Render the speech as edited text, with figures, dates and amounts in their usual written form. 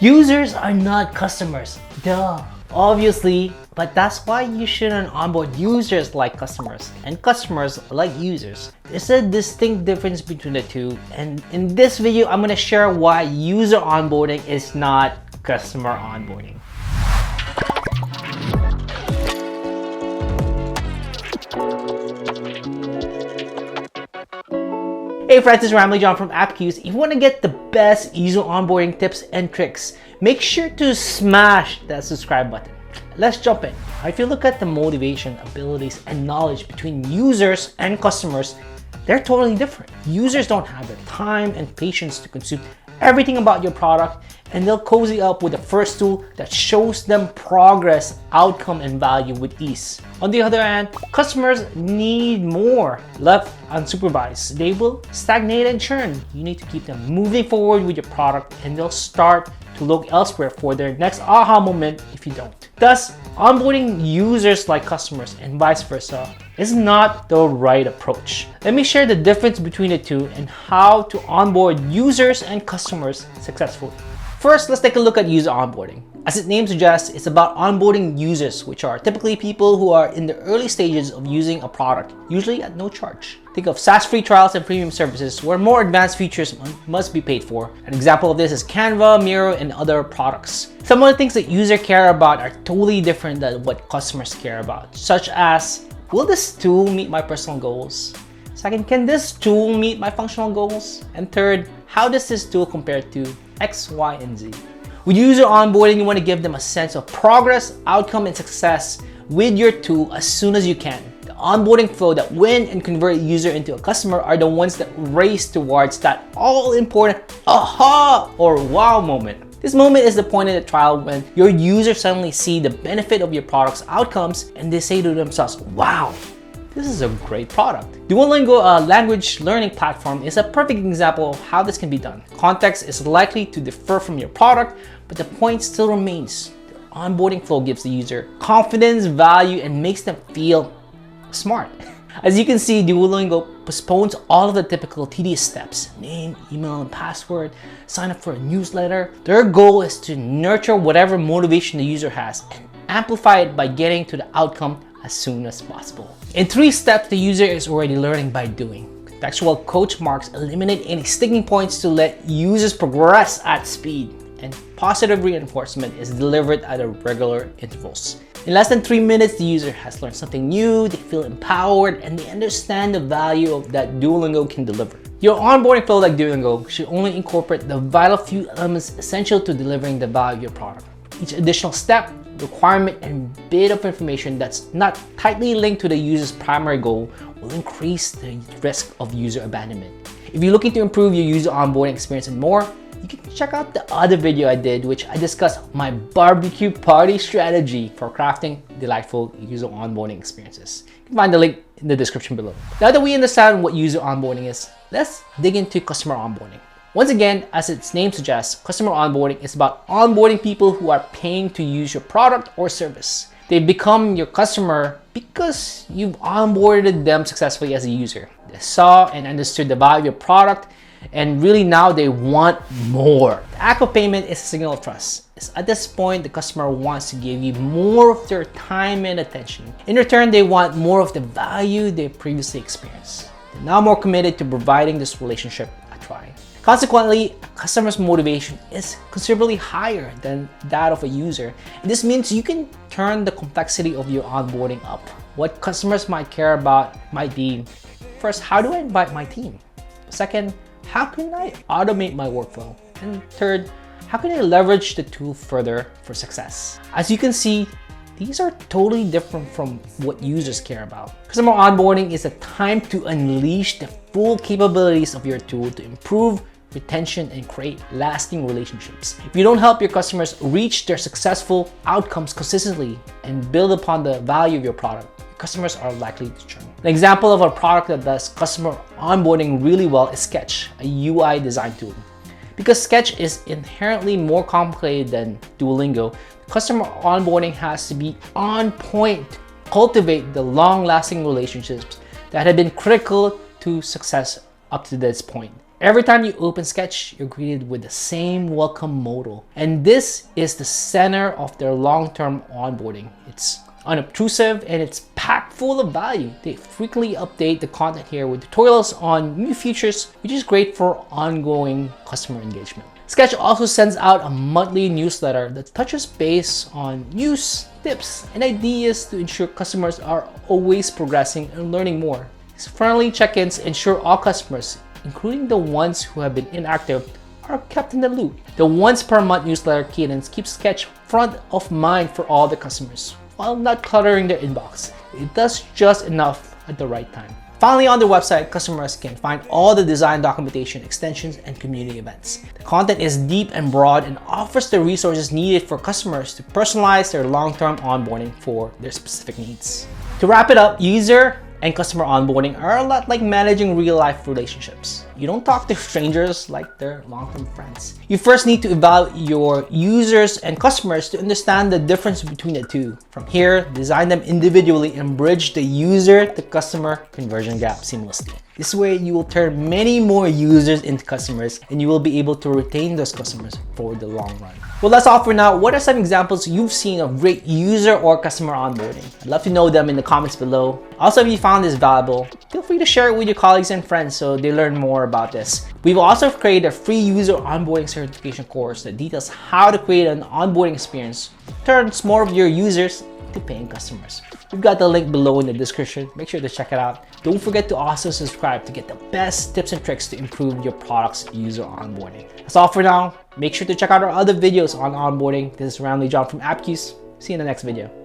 Users are not customers. Duh. Obviously, but that's why you shouldn't onboard users like customers and customers like users. There's a distinct difference between the two, and in this video, I'm gonna share why user onboarding is not customer onboarding. Hey friends, it's Ramli John from AppQs. If you want to get the best user onboarding tips and tricks, make sure to smash that subscribe button. Let's jump in. If you look at the motivation, abilities, and knowledge between users and customers, they're totally different. Users don't have the time and patience to consume everything about your product, and they'll cozy up with the first tool that shows them progress, outcome, and value with ease. On the other hand, customers need more. Left unsupervised, they will stagnate and churn. You need to keep them moving forward with your product, and they'll start to look elsewhere for their next aha moment if you don't. Thus, onboarding users like customers and vice versa is not the right approach. Let me share the difference between the two and how to onboard users and customers successfully. First, let's take a look at user onboarding. As its name suggests, it's about onboarding users, which are typically people who are in the early stages of using a product, usually at no charge. Think of SaaS free trials and premium services where more advanced features must be paid for. An example of this is Canva, Miro, and other products. Some of the things that users care about are totally different than what customers care about, such as, will this tool meet my personal goals? Second, can this tool meet my functional goals? And third, how does this tool compare to X, Y, and Z? With user onboarding, you want to give them a sense of progress, outcome, and success with your tool as soon as you can. The onboarding flow that win and convert a user into a customer are the ones that race towards that all-important aha or wow moment. This moment is the point in the trial when your users suddenly see the benefit of your product's outcomes and they say to themselves, wow, this is a great product. Duolingo, a language learning platform, is a perfect example of how this can be done. Context is likely to differ from your product, but the point still remains. The onboarding flow gives the user confidence, value, and makes them feel smart. As you can see, Duolingo postpones all of the typical tedious steps: name, email, and password, sign up for a newsletter. Their goal is to nurture whatever motivation the user has and amplify it by getting to the outcome as soon as possible. In 3 steps, the user is already learning by doing. Contextual coach marks eliminate any sticking points to let users progress at speed, and positive reinforcement is delivered at regular intervals. In less than 3 minutes, the user has learned something new, they feel empowered, and they understand the value of that Duolingo can deliver. Your onboarding flow like Duolingo should only incorporate the vital few elements essential to delivering the value of your product. Each additional step, requirement, and bit of information that's not tightly linked to the user's primary goal will increase the risk of user abandonment. If you're looking to improve your user onboarding experience and more, you can check out the other video I did, which I discussed my barbecue party strategy for crafting delightful user onboarding experiences. You can find the link in the description below. Now that we understand what user onboarding is, let's dig into customer onboarding. Once again, as its name suggests, customer onboarding is about onboarding people who are paying to use your product or service. They become your customer because you've onboarded them successfully as a user. They saw and understood the value of your product, and really now they want more. The act of payment is a signal of trust. At this point, the customer wants to give you more of their time and attention. In return, they want more of the value they previously experienced. They're now more committed to providing this relationship a try. Consequently, a customer's motivation is considerably higher than that of a user. And this means you can turn the complexity of your onboarding up. What customers might care about might be, first, how do I invite my team? Second, how can I automate my workflow? And third, how can I leverage the tool further for success? As you can see, these are totally different from what users care about. Customer onboarding is a time to unleash the full capabilities of your tool to improve retention and create lasting relationships. If you don't help your customers reach their successful outcomes consistently and build upon the value of your product, customers are likely to churn. An example of a product that does customer onboarding really well is Sketch, a UI design tool. Because Sketch is inherently more complicated than Duolingo, customer onboarding has to be on point to cultivate the long-lasting relationships that have been critical to success up to this point. Every time you open Sketch, you're greeted with the same welcome modal. And this is the center of their long-term onboarding. It's unobtrusive and it's packed full of value. They frequently update the content here with tutorials on new features, which is great for ongoing customer engagement. Sketch also sends out a monthly newsletter that touches base on news, tips, and ideas to ensure customers are always progressing and learning more. These friendly check-ins ensure all customers, including the ones who have been inactive, are kept in the loop. The once per month newsletter cadence keeps Sketch front of mind for all the customers, while not cluttering their inbox. It does just enough at the right time. Finally, on their website, customers can find all the design documentation, extensions, and community events. The content is deep and broad and offers the resources needed for customers to personalize their long-term onboarding for their specific needs. To wrap it up, user and customer onboarding are a lot like managing real-life relationships. You don't talk to strangers like they're long-term friends. You first need to evaluate your users and customers to understand the difference between the two. From here, design them individually and bridge the user to customer conversion gap seamlessly. This way, you will turn many more users into customers and you will be able to retain those customers for the long run. Well, that's all for now. What are some examples you've seen of great user or customer onboarding? I'd love to know them in the comments below. Also, if you found this valuable, feel free to share it with your colleagues and friends so they learn more about this. We've also created a free user onboarding certification course that details how to create an onboarding experience that turns more of your users to paying customers. We've got the link below in the description. Make sure to check it out. Don't forget to also subscribe to get the best tips and tricks to improve your product's user onboarding. That's all for now. Make sure to check out our other videos on onboarding. This is Ramli John from AppQs. See you in the next video.